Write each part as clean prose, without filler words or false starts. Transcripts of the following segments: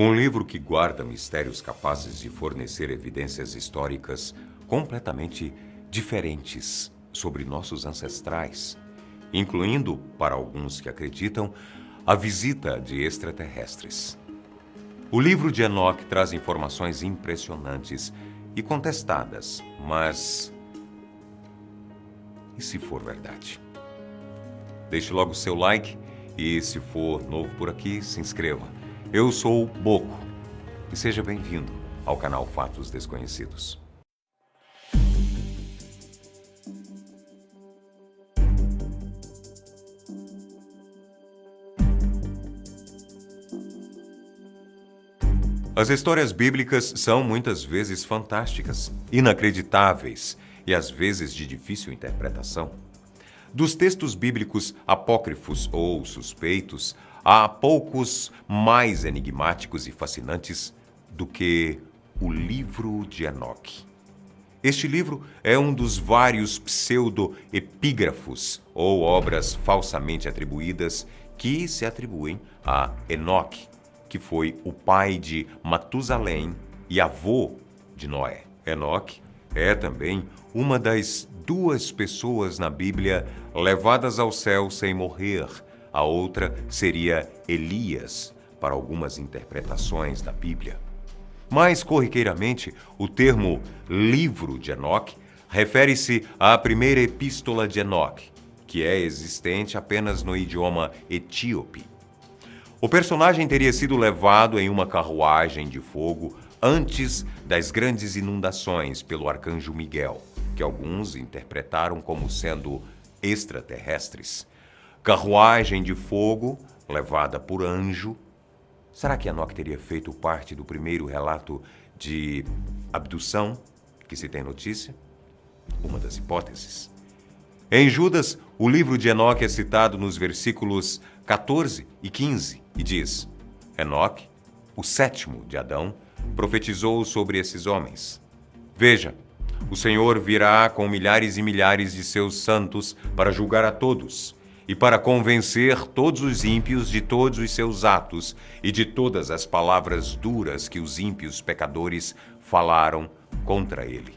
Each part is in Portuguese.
Um livro que guarda mistérios capazes de fornecer evidências históricas completamente diferentes sobre nossos ancestrais, incluindo, para alguns que acreditam, a visita de extraterrestres. O livro de Enoque traz informações impressionantes e contestadas, mas e se for verdade? Deixe logo o seu like e, se for novo por aqui, se inscreva. Eu sou o Boco e seja bem-vindo ao canal Fatos Desconhecidos. As histórias bíblicas são muitas vezes fantásticas, inacreditáveis e às vezes de difícil interpretação. Dos textos bíblicos apócrifos ou suspeitos, há poucos mais enigmáticos e fascinantes do que o livro de Enoque. Este livro é um dos vários pseudo-epígrafos ou obras falsamente atribuídas que se atribuem a Enoque, que foi o pai de Matusalém e avô de Noé. Enoque é também uma das duas pessoas na Bíblia levadas ao céu sem morrer. A outra seria Elias, para algumas interpretações da Bíblia. Mais corriqueiramente, o termo livro de Enoque refere-se à primeira epístola de Enoque, que é existente apenas no idioma etíope. O personagem teria sido levado em uma carruagem de fogo antes das grandes inundações pelo arcanjo Miguel, que alguns interpretaram como sendo extraterrestres. Carruagem de fogo, levada por anjo. Será que Enoque teria feito parte do primeiro relato de abdução que se tem notícia? Uma das hipóteses. Em Judas, o livro de Enoque é citado nos versículos 14 e 15 e diz: Enoque, o sétimo de Adão, profetizou sobre esses homens. Veja, o Senhor virá com milhares e milhares de seus santos para julgar a todos e para convencer todos os ímpios de todos os seus atos e de todas as palavras duras que os ímpios pecadores falaram contra ele.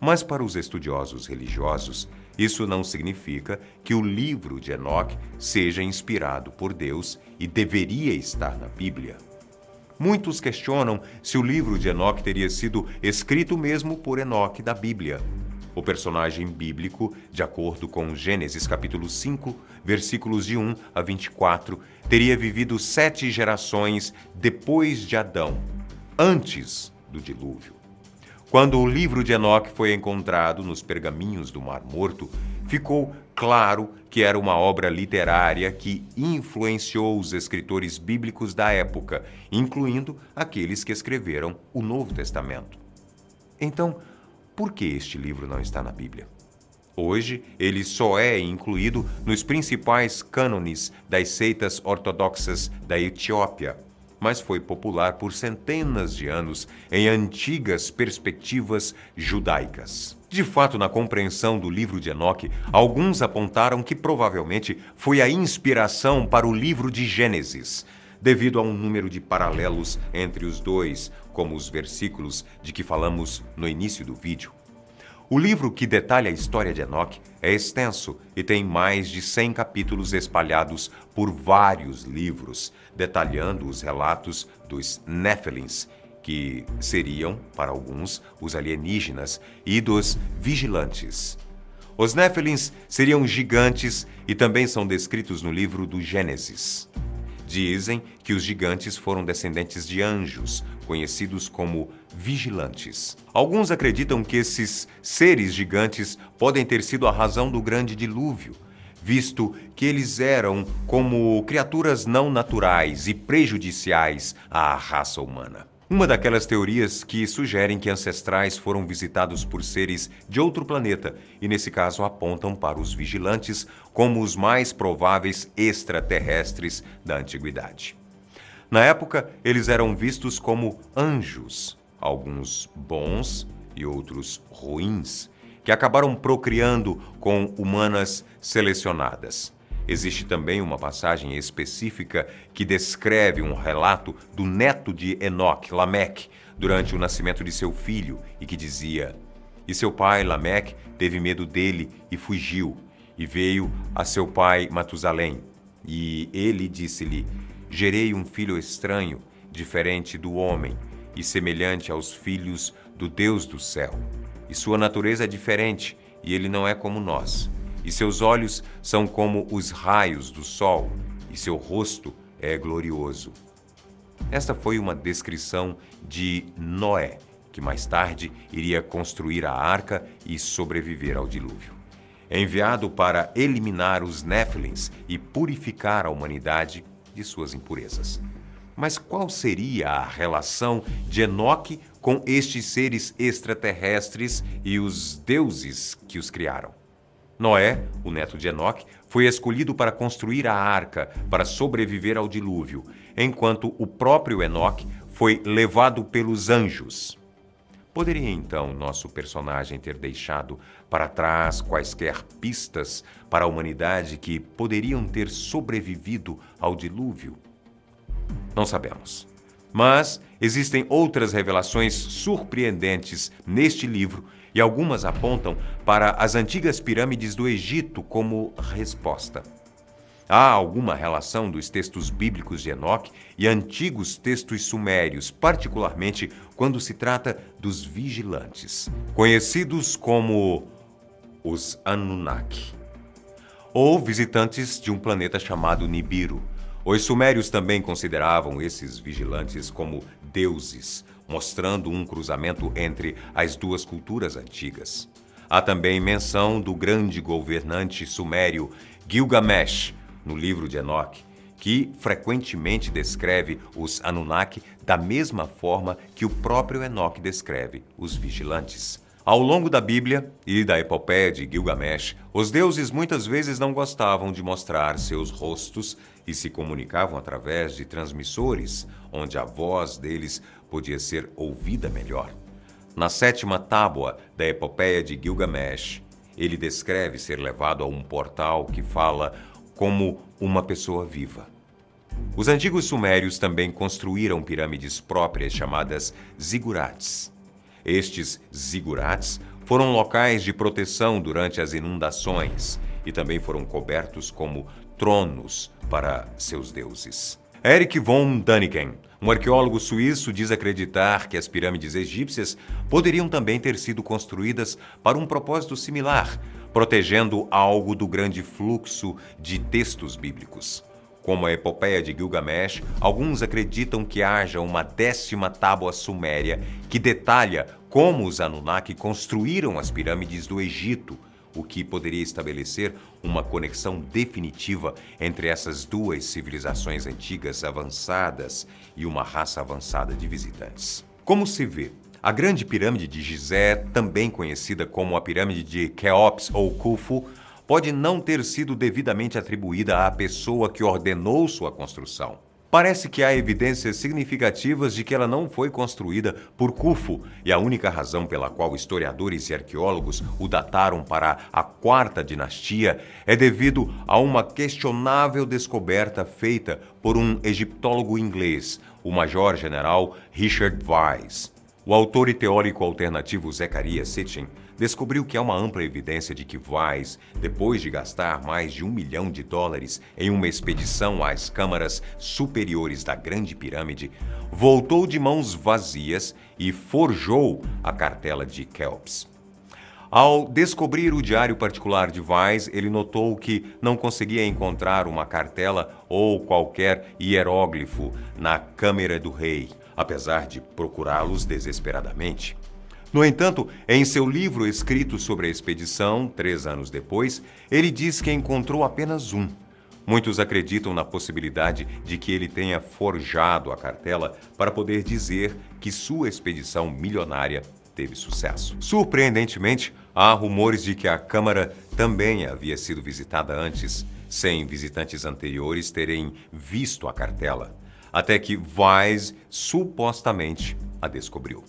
Mas para os estudiosos religiosos, isso não significa que o livro de Enoque seja inspirado por Deus e deveria estar na Bíblia. Muitos questionam se o livro de Enoque teria sido escrito mesmo por Enoque da Bíblia. O personagem bíblico, de acordo com Gênesis capítulo 5, versículos de 1 a 24, teria vivido 7 gerações depois de Adão, antes do dilúvio. Quando o livro de Enoque foi encontrado nos pergaminhos do Mar Morto, ficou claro que era uma obra literária que influenciou os escritores bíblicos da época, incluindo aqueles que escreveram o Novo Testamento. Então, por que este livro não está na Bíblia? Hoje, ele só é incluído nos principais cânones das seitas ortodoxas da Etiópia, mas foi popular por centenas de anos em antigas perspectivas judaicas. De fato, na compreensão do livro de Enoque, alguns apontaram que provavelmente foi a inspiração para o livro de Gênesis, devido a um número de paralelos entre os dois, como os versículos de que falamos no início do vídeo. O livro que detalha a história de Enoque é extenso e tem mais de 100 capítulos espalhados por vários livros, detalhando os relatos dos Néfilins, que seriam, para alguns, os alienígenas, e dos vigilantes. Os Néfilins seriam gigantes e também são descritos no livro do Gênesis. Dizem que os gigantes foram descendentes de anjos, conhecidos como vigilantes. Alguns acreditam que esses seres gigantes podem ter sido a razão do grande dilúvio, visto que eles eram como criaturas não naturais e prejudiciais à raça humana. Uma daquelas teorias que sugerem que ancestrais foram visitados por seres de outro planeta e, nesse caso, apontam para os vigilantes como os mais prováveis extraterrestres da antiguidade. Na época, eles eram vistos como anjos, alguns bons e outros ruins, que acabaram procriando com humanas selecionadas. Existe também uma passagem específica que descreve um relato do neto de Enoque, Lameque, durante o nascimento de seu filho, e que dizia: "E seu pai, Lameque, teve medo dele e fugiu, e veio a seu pai Matusalém. E ele disse-lhe: Gerei um filho estranho, diferente do homem, e semelhante aos filhos do Deus do céu. E sua natureza é diferente, e ele não é como nós. E seus olhos são como os raios do sol, e seu rosto é glorioso." Esta foi uma descrição de Noé, que mais tarde iria construir a arca e sobreviver ao dilúvio. Enviado para eliminar os Néfilins e purificar a humanidade de suas impurezas. Mas qual seria a relação de Enoque com estes seres extraterrestres e os deuses que os criaram? Noé, o neto de Enoque, foi escolhido para construir a arca para sobreviver ao dilúvio, enquanto o próprio Enoque foi levado pelos anjos. Poderia então nosso personagem ter deixado para trás quaisquer pistas para a humanidade que poderiam ter sobrevivido ao dilúvio? Não sabemos. Mas existem outras revelações surpreendentes neste livro e algumas apontam para as antigas pirâmides do Egito como resposta. Há alguma relação dos textos bíblicos de Enoque e antigos textos sumérios, particularmente quando se trata dos vigilantes, conhecidos como os Anunnaki, ou visitantes de um planeta chamado Nibiru. Os sumérios também consideravam esses vigilantes como deuses, mostrando um cruzamento entre as duas culturas antigas. Há também menção do grande governante sumério Gilgamesh no livro de Enoque, que frequentemente descreve os Anunnaki da mesma forma que o próprio Enoque descreve os vigilantes. Ao longo da Bíblia e da epopeia de Gilgamesh, os deuses muitas vezes não gostavam de mostrar seus rostos e se comunicavam através de transmissores, onde a voz deles podia ser ouvida melhor. Na 7ª tábua da epopeia de Gilgamesh, ele descreve ser levado a um portal que fala como uma pessoa viva. Os antigos sumérios também construíram pirâmides próprias chamadas zigurates. Estes zigurates foram locais de proteção durante as inundações e também foram cobertos como tronos para seus deuses. Erich von Däniken, um arqueólogo suíço, diz acreditar que as pirâmides egípcias poderiam também ter sido construídas para um propósito similar, protegendo algo do grande fluxo de textos bíblicos. Como a epopeia de Gilgamesh, alguns acreditam que haja uma 10ª tábua suméria que detalha como os Anunnaki construíram as pirâmides do Egito, o que poderia estabelecer uma conexão definitiva entre essas duas civilizações antigas avançadas e uma raça avançada de visitantes. Como se vê, a Grande Pirâmide de Gizé, também conhecida como a Pirâmide de Quéops ou Khufu, pode não ter sido devidamente atribuída à pessoa que ordenou sua construção. Parece que há evidências significativas de que ela não foi construída por Khufu, e a única razão pela qual historiadores e arqueólogos o dataram para a 4ª dinastia é devido a uma questionável descoberta feita por um egiptólogo inglês, o major-general Richard Weiss. O autor e teórico alternativo Zecharia Sitchin descobriu que há uma ampla evidência de que Weiss, depois de gastar mais de $1 milhão em uma expedição às câmaras superiores da Grande Pirâmide, voltou de mãos vazias e forjou a cartela de Quéops. Ao descobrir o diário particular de Weiss, ele notou que não conseguia encontrar uma cartela ou qualquer hieróglifo na câmara do rei, apesar de procurá-los desesperadamente. No entanto, em seu livro escrito sobre a expedição, 3 anos depois, ele diz que encontrou apenas um. Muitos acreditam na possibilidade de que ele tenha forjado a cartela para poder dizer que sua expedição milionária teve sucesso. Surpreendentemente, há rumores de que a câmara também havia sido visitada antes, sem visitantes anteriores terem visto a cartela, até que Weiss supostamente a descobriu.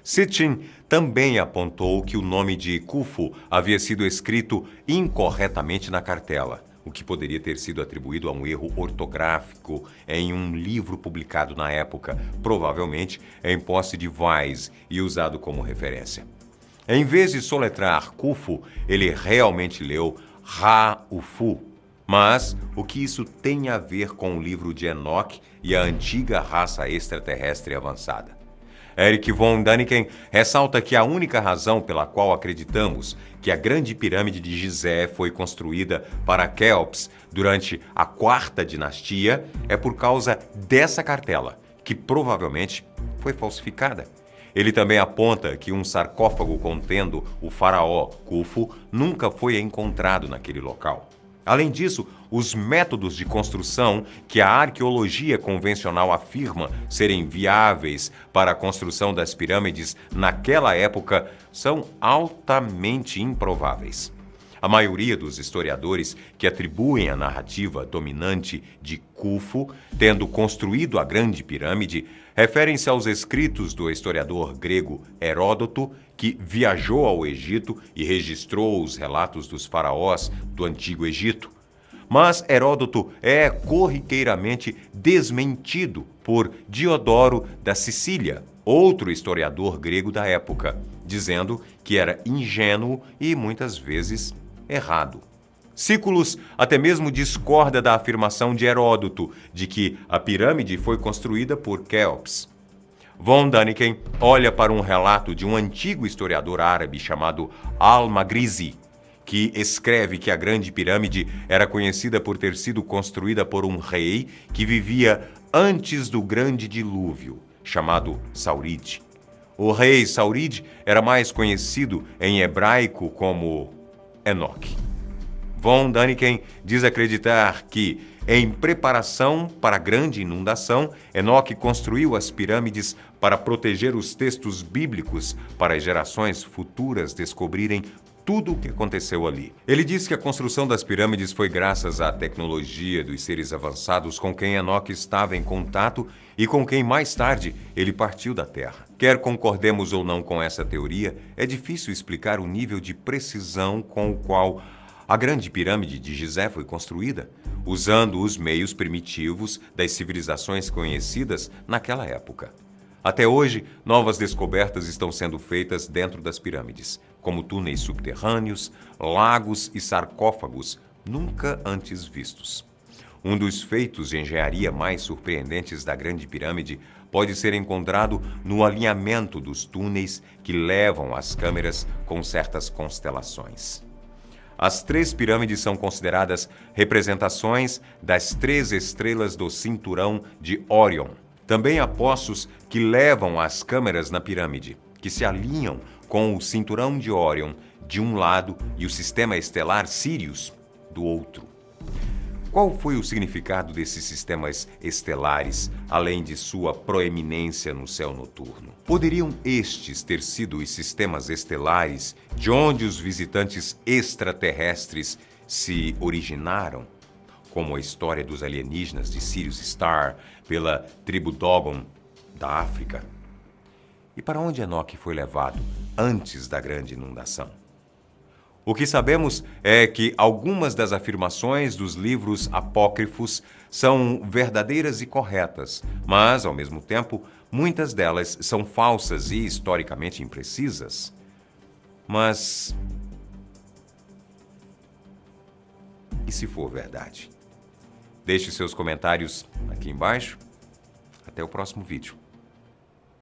Sitchin também apontou que o nome de Khufu havia sido escrito incorretamente na cartela, o que poderia ter sido atribuído a um erro ortográfico em um livro publicado na época, provavelmente em posse de Weiss e usado como referência. Em vez de soletrar Khufu, ele realmente leu Ra-Ufu. Mas o que isso tem a ver com o livro de Enoque e a antiga raça extraterrestre avançada? Erich von Däniken ressalta que a única razão pela qual acreditamos que a Grande Pirâmide de Gizé foi construída para Quéops durante a Quarta Dinastia é por causa dessa cartela, que provavelmente foi falsificada. Ele também aponta que um sarcófago contendo o faraó Khufu nunca foi encontrado naquele local. Além disso, os métodos de construção que a arqueologia convencional afirma serem viáveis para a construção das pirâmides naquela época são altamente improváveis. A maioria dos historiadores que atribuem a narrativa dominante de Khufu tendo construído a Grande Pirâmide referem-se aos escritos do historiador grego Heródoto, que viajou ao Egito e registrou os relatos dos faraós do Antigo Egito. Mas Heródoto é corriqueiramente desmentido por Diodoro da Sicília, outro historiador grego da época, dizendo que era ingênuo e muitas vezes errado. Sículos até mesmo discorda da afirmação de Heródoto de que a pirâmide foi construída por Quéops. Von Däniken olha para um relato de um antigo historiador árabe chamado Al-Magrizi, que escreve que a Grande Pirâmide era conhecida por ter sido construída por um rei que vivia antes do Grande Dilúvio, chamado Saurid. O rei Saurid era mais conhecido em hebraico como Enoque. Von Däniken diz acreditar que, em preparação para a grande inundação, Enoque construiu as pirâmides para proteger os textos bíblicos para as gerações futuras descobrirem tudo o que aconteceu ali. Ele diz que a construção das pirâmides foi graças à tecnologia dos seres avançados com quem Enoque estava em contato e com quem mais tarde ele partiu da Terra. Quer concordemos ou não com essa teoria, é difícil explicar o nível de precisão com o qual a Grande Pirâmide de Gizé foi construída, usando os meios primitivos das civilizações conhecidas naquela época. Até hoje, novas descobertas estão sendo feitas dentro das pirâmides, como túneis subterrâneos, lagos e sarcófagos nunca antes vistos. Um dos feitos de engenharia mais surpreendentes da Grande Pirâmide pode ser encontrado no alinhamento dos túneis que levam às câmeras com certas constelações. As 3 pirâmides são consideradas representações das 3 estrelas do cinturão de Órion. Também há poços que levam às câmeras na pirâmide, que se alinham com o cinturão de Órion de um lado e o sistema estelar Sirius do outro. Qual foi o significado desses sistemas estelares, além de sua proeminência no céu noturno? Poderiam estes ter sido os sistemas estelares de onde os visitantes extraterrestres se originaram, como a história dos alienígenas de Sirius Star pela tribo Dogon da África? E para onde Enoque foi levado antes da grande inundação? O que sabemos é que algumas das afirmações dos livros apócrifos são verdadeiras e corretas, mas, ao mesmo tempo, muitas delas são falsas e historicamente imprecisas. Mas e se for verdade? Deixe seus comentários aqui embaixo. Até o próximo vídeo.